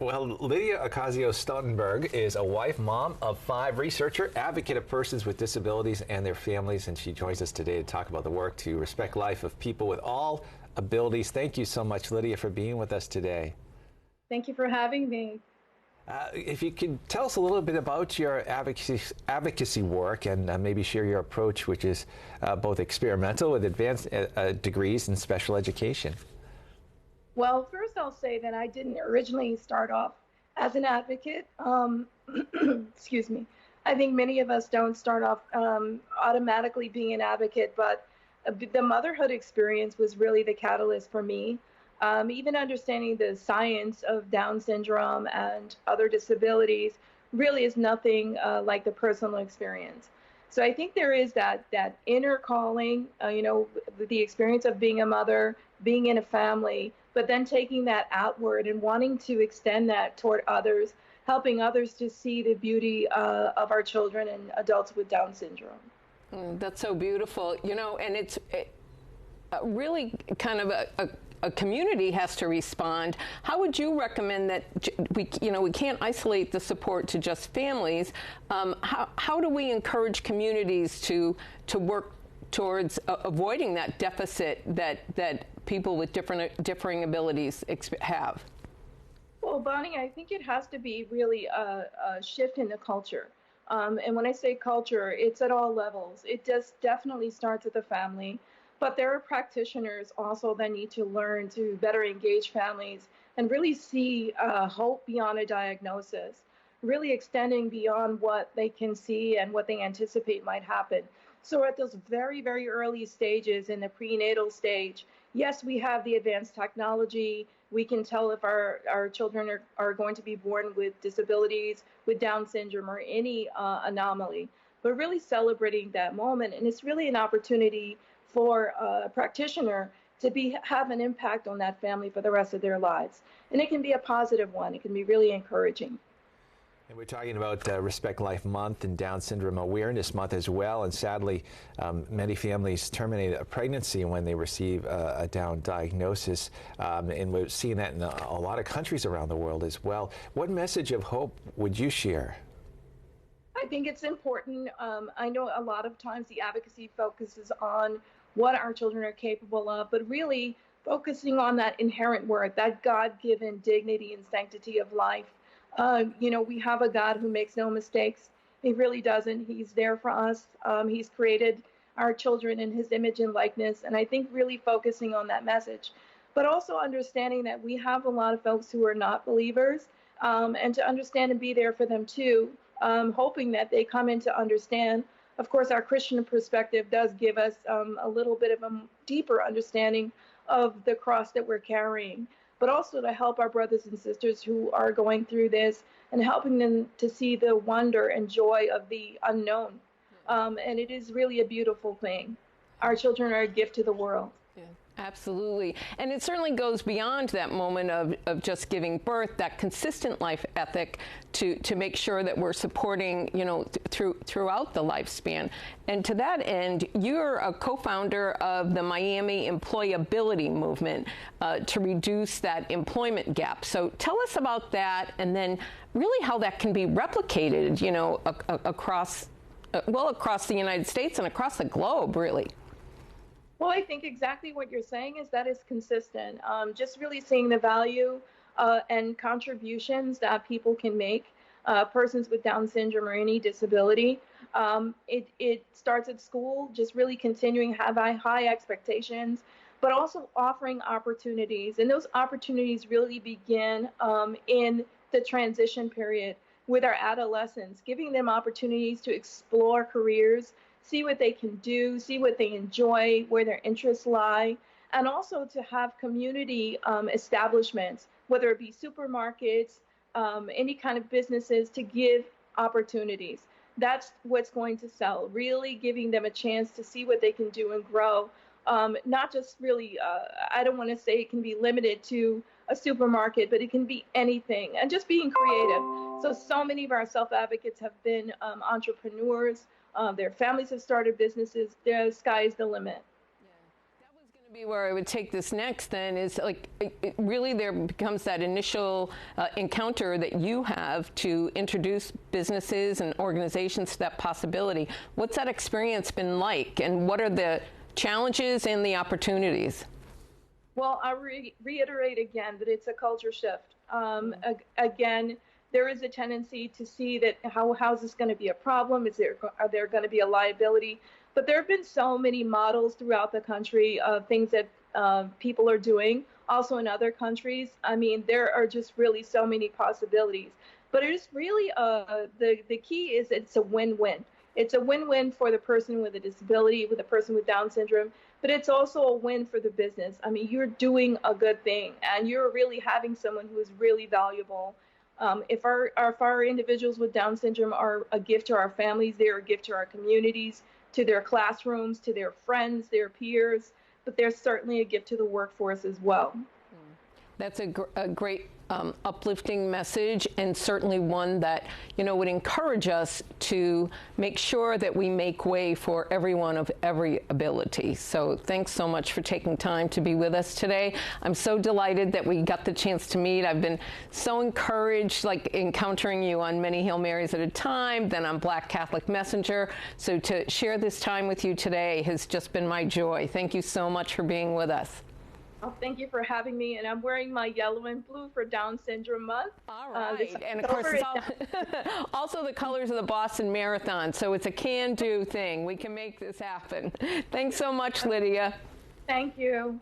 Well, Lydia Ocasio Stoutenburg is a wife, mom of 5, researcher, advocate of persons with disabilities and their families, and she joins us today to talk about the work to respect life of people with all abilities. Thank you so much, Lydia, for being with us today. Thank you for having me. If you could tell us a little bit about your advocacy work and maybe share your approach, which is both experimental with advanced degrees in special education. Well, first I'll say that I didn't originally start off as an advocate. Excuse me. I think many of us don't start off automatically being an advocate, but the motherhood experience was really the catalyst for me. Even understanding the science of Down syndrome and other disabilities really is nothing like the personal experience. So I think there is that inner calling, the experience of being a mother, being in a family, but then taking that outward and wanting to extend that toward others, helping others to see the beauty of our children and adults with Down syndrome. That's so beautiful, and it's really kind of a community has to respond. How would you recommend that we can't isolate the support to just families? How do we encourage communities to work towards avoiding that deficit that people with differing abilities have? Well, Bonnie, I think it has to be really a shift in the culture. And when I say culture, it's at all levels. It just definitely starts at the family. But there are practitioners also that need to learn to better engage families and really see hope beyond a diagnosis, really extending beyond what they can see and what they anticipate might happen. So at those very, very early stages in the prenatal stage, yes, we have the advanced technology. We can tell if our children are going to be born with disabilities, with Down syndrome or any anomaly, but really celebrating that moment. And it's really an opportunity for a practitioner to have an impact on that family for the rest of their lives. And it can be a positive one. It can be really encouraging. And we're talking about Respect Life Month and Down Syndrome Awareness Month as well. And sadly, many families terminate a pregnancy when they receive a Down diagnosis. And we're seeing that in a lot of countries around the world as well. What message of hope would you share? I think it's important. I know a lot of times the advocacy focuses on what our children are capable of, but really focusing on that inherent worth, that God-given dignity and sanctity of life. We have a God who makes no mistakes. He really doesn't. He's there for us. He's created our children in his image and likeness. And I think really focusing on that message, but also understanding that we have a lot of folks who are not believers, and to understand and be there for them too, hoping that they come in to understand. Of course, our Christian perspective does give us a little bit of a deeper understanding of the cross that we're carrying, but also to help our brothers and sisters who are going through this and helping them to see the wonder and joy of the unknown. And it is really a beautiful thing. Our children are a gift to the world. Yeah, absolutely. And it certainly goes beyond that moment of just giving birth, that consistent life ethic to make sure that we're supporting, throughout the lifespan. And to that end, you're a co-founder of the Miami Employability Movement to reduce that employment gap. So tell us about that, and then really how that can be replicated, across the United States and across the globe, really. Well, I think exactly what you're saying is that is consistent. Just really seeing the value and contributions that people can make, persons with Down syndrome or any disability. It starts at school, just really continuing have high expectations, but also offering opportunities. And those opportunities really begin in the transition period with our adolescents, giving them opportunities to explore careers, see what they can do, see what they enjoy, where their interests lie, and also to have community establishments, whether it be supermarkets, any kind of businesses, to give opportunities. That's what's going to sell, really giving them a chance to see what they can do and grow. Not just really, I don't want to say it can be limited to a supermarket, but it can be anything, and just being creative. So many of our self-advocates have been entrepreneurs. Their families have started businesses. The sky is the limit. Yeah, that was going to Be where I would take this next then is like really there becomes that initial encounter that you have to introduce businesses and organizations to that possibility. What's that experience been like, and what are the challenges and the opportunities? Well, I reiterate again that it's a culture shift. Again, there is a tendency to see that how's this going to be a problem? Are there going to be a liability? But there have been so many models throughout the country of things that people are doing, also in other countries. I mean, there are just really so many possibilities. But it is really, the key is it's a win-win. It's a win-win for the person with a disability, with the person with Down syndrome, but it's also a win for the business. I mean, you're doing a good thing, and you're really having someone who is really valuable. If our individuals with Down syndrome are a gift to our families, they're a gift to our communities, to their classrooms, to their friends, their peers, but they're certainly a gift to the workforce as well. That's a great uplifting message, and certainly one that, you know, would encourage us to make sure that we make way for everyone of every ability. So thanks so much for taking time to be with us today. I'm so delighted that we got the chance to meet. I've been so encouraged, like encountering you on Many Hail Marys at a time, then on Black Catholic Messenger. So to share this time with you today has just been my joy. Thank you so much for being with us. Oh, thank you for having me, and I'm wearing my yellow and blue for Down Syndrome Month. All right, and of course it's also the colors of the Boston Marathon, so it's a can-do thing. We can make this happen. Thanks so much, Lydia. Thank you.